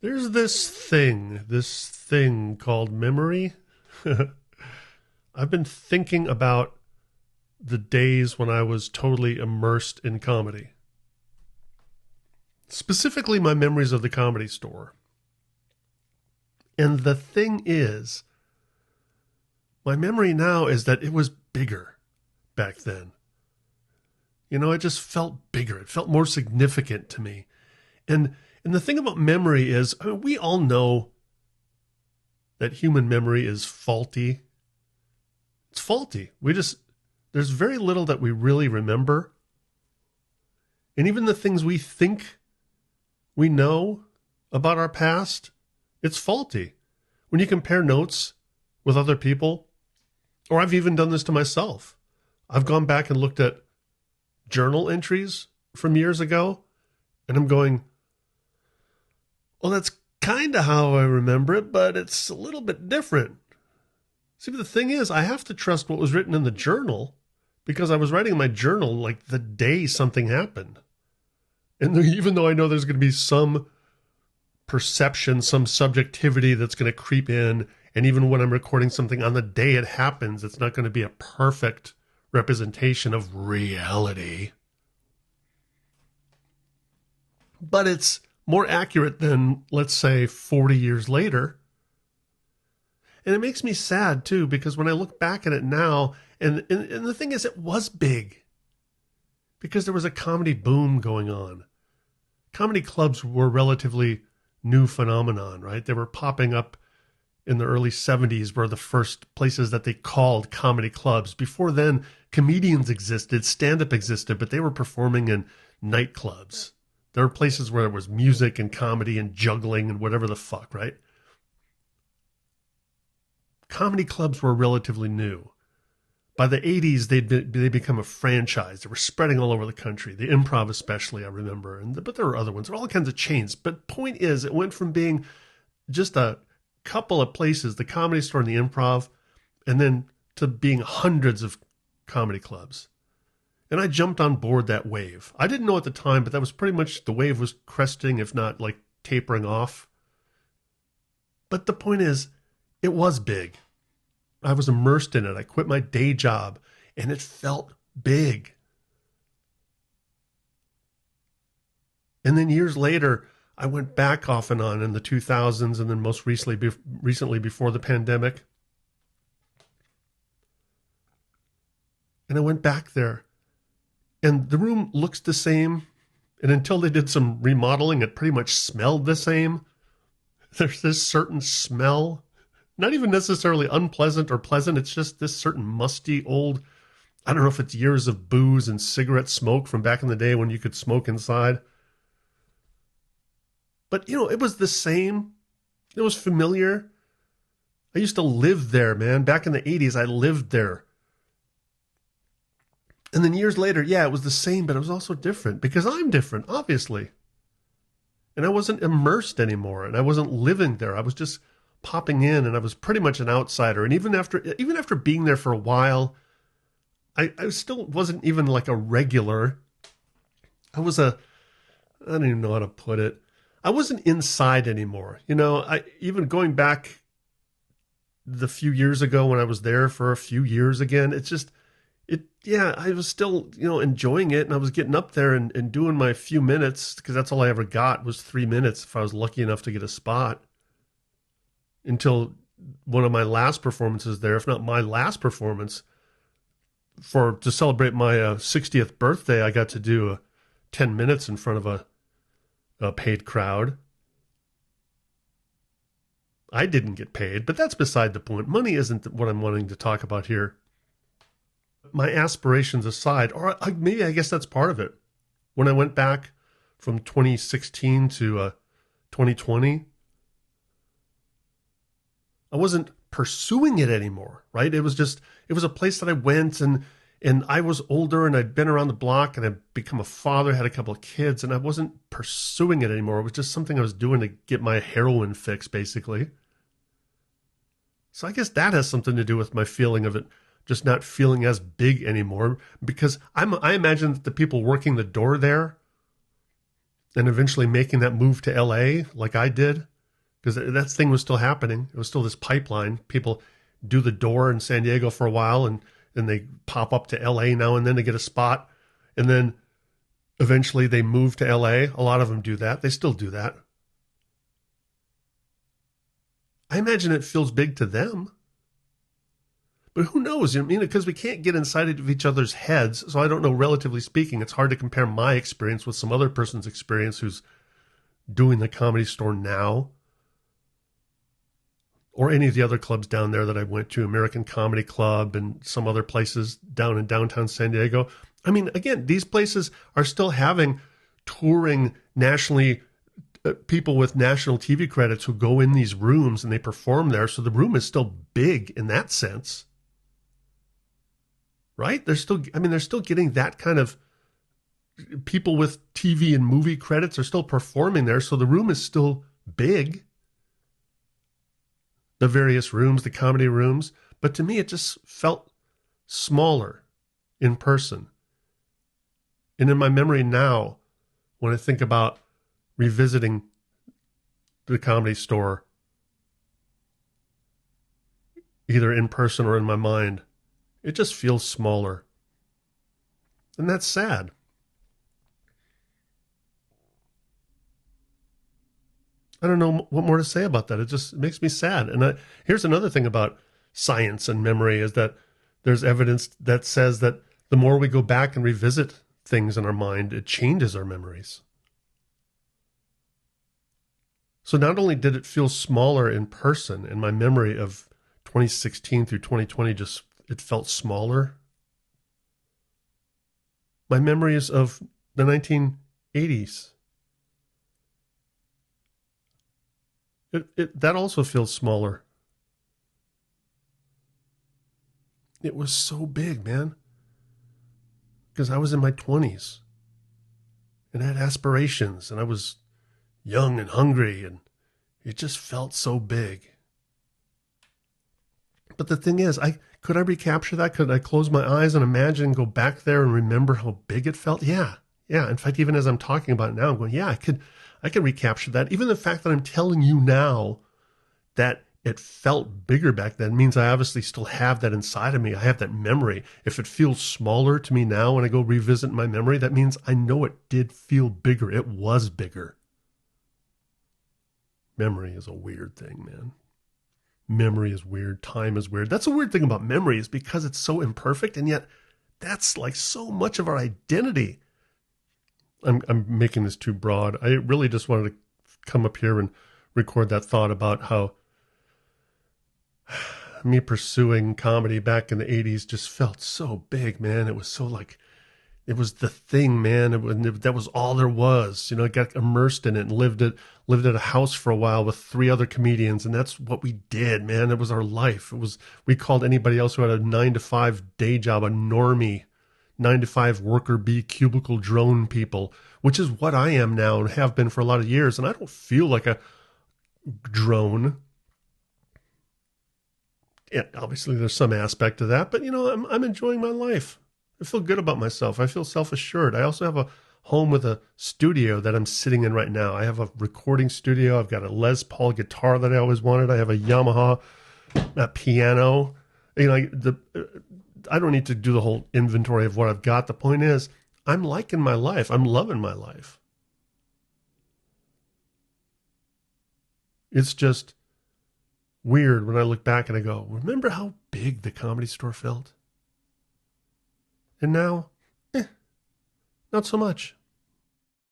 There's this thing called memory. I've been thinking about the days when I was totally immersed in comedy. Specifically, my memories of the Comedy Store. And the thing is, my memory now is that it was bigger back then. You know, it just felt bigger. It felt more significant to me. And the thing about memory is, I mean, we all know that human memory is faulty. It's faulty. There's very little that we really remember. And even the things we think we know about our past, it's faulty. When you compare notes with other people, or I've even done this to myself, I've gone back and looked at journal entries from years ago, and I'm going, well, that's kind of how I remember it, but it's a little bit different. See, but the thing is, I have to trust what was written in the journal because I was writing in my journal like the day something happened. And even though I know there's going to be some perception, some subjectivity that's going to creep in, and even when I'm recording something on the day it happens, it's not going to be a perfect representation of reality. But it's more accurate than, let's say, 40 years later. And it makes me sad, too, because when I look back at it now, and the thing is, it was big. Because there was a comedy boom going on. Comedy clubs were a relatively new phenomenon, right? They were popping up in the early 70s, were the first places that they called comedy clubs. Before then, comedians existed, stand-up existed, but they were performing in nightclubs. There were places where there was music and comedy and juggling and whatever the fuck, right? Comedy clubs were relatively new. By the 80s, they become a franchise. They were spreading all over the country. The Improv especially, I remember. But there were other ones. There were all kinds of chains. But point is, it went from being just a couple of places, the Comedy Store and the Improv, and then to being hundreds of comedy clubs. And I jumped on board that wave. I didn't know at the time, but that was pretty much the wave was cresting, if not like tapering off. But the point is, it was big. I was immersed in it. I quit my day job, and it felt big. And then years later, I went back off and on in the 2000s, and then most recently before the pandemic. And I went back there. And the room looks the same. And until they did some remodeling, it pretty much smelled the same. There's this certain smell, not even necessarily unpleasant or pleasant. It's just this certain musty old, I don't know if it's years of booze and cigarette smoke from back in the day when you could smoke inside. But, you know, it was the same. It was familiar. I used to live there, man. Back in the 80s, I lived there. And then years later, yeah, it was the same, but it was also different because I'm different, obviously. And I wasn't immersed anymore, and I wasn't living there. I was just popping in, and I was pretty much an outsider. And even after being there for a while, I still wasn't even like a regular. I don't even know how to put it. I wasn't inside anymore. You know, even going back the few years ago when I was there for a few years again, I was still, you know, enjoying it, and I was getting up there and doing my few minutes because that's all I ever got was 3 minutes if I was lucky enough to get a spot until one of my last performances there, if not my last performance to celebrate my 60th birthday. I got to do 10 minutes in front of a paid crowd. I didn't get paid, but that's beside the point. Money isn't what I'm wanting to talk about here. My aspirations aside, or maybe I guess that's part of it. When I went back from 2016 to 2020, I wasn't pursuing it anymore, right? It was a place that I went and I was older and I'd been around the block and I'd become a father, had a couple of kids, and I wasn't pursuing it anymore. It was just something I was doing to get my heroin fix, basically. So I guess that has something to do with my feeling of it just not feeling as big anymore, because I imagine that the people working the door there, and eventually making that move to LA like I did, because that thing was still happening. It was still this pipeline. People do the door in San Diego for a while, and they pop up to LA now and then to get a spot. And then eventually they move to LA. A lot of them do that. They still do that. I imagine it feels big to them. But who knows? I mean, because we can't get inside of each other's heads. So I don't know, relatively speaking, it's hard to compare my experience with some other person's experience who's doing the Comedy Store now. Or any of the other clubs down there that I went to, American Comedy Club and some other places down in downtown San Diego. I mean, again, these places are still having touring nationally, people with national TV credits who go in these rooms and they perform there. So the room is still big in that sense. Right? They're still getting that kind of people with TV and movie credits are still performing there. So the room is still big. The various rooms, the comedy rooms. But to me, it just felt smaller in person. And in my memory now, when I think about revisiting the Comedy Store, either in person or in my mind, it just feels smaller. And that's sad. I don't know what more to say about that. It just makes me sad. And here's another thing about science and memory is that there's evidence that says that the more we go back and revisit things in our mind, it changes our memories. So not only did it feel smaller in person, in my memory of 2016 through 2020, it felt smaller. My memories of the 1980s, that also feels smaller. It was so big, man. Because I was in my 20s. And I had aspirations. And I was young and hungry. And it just felt so big. But the thing is, could I recapture that? Could I close my eyes and imagine and go back there and remember how big it felt? Yeah. In fact, even as I'm talking about it now, I'm going, yeah, I could recapture that. Even the fact that I'm telling you now that it felt bigger back then means I obviously still have that inside of me. I have that memory. If it feels smaller to me now when I go revisit my memory, that means I know it did feel bigger. It was bigger. Memory is a weird thing, man. Memory is weird. Time is weird. That's a weird thing about memory is because it's so imperfect, and yet that's like so much of our identity. I'm making this too broad. I really just wanted to come up here and record that thought about how me pursuing comedy back in the 80s just felt so big, man. It was so like, it was the thing, man. That was all there was. I got immersed in it and lived at a house for a while with 3 other comedians. And that's what we did, man. It was our life. We called anybody else who had a 9-to-5 day job a normie, 9-to-5 worker bee cubicle drone people, which is what I am now and have been for a lot of years. And I don't feel like a drone. Yeah, obviously there's some aspect of that, but I'm enjoying my life. I feel good about myself. I feel self-assured. I also have a home with a studio that I'm sitting in right now. I have a recording studio. I've got a Les Paul guitar that I always wanted. I have a Yamaha piano. I don't need to do the whole inventory of what I've got. The point is, I'm liking my life. I'm loving my life. It's just weird when I look back and I go, remember how big the Comedy Store felt? And now, not so much.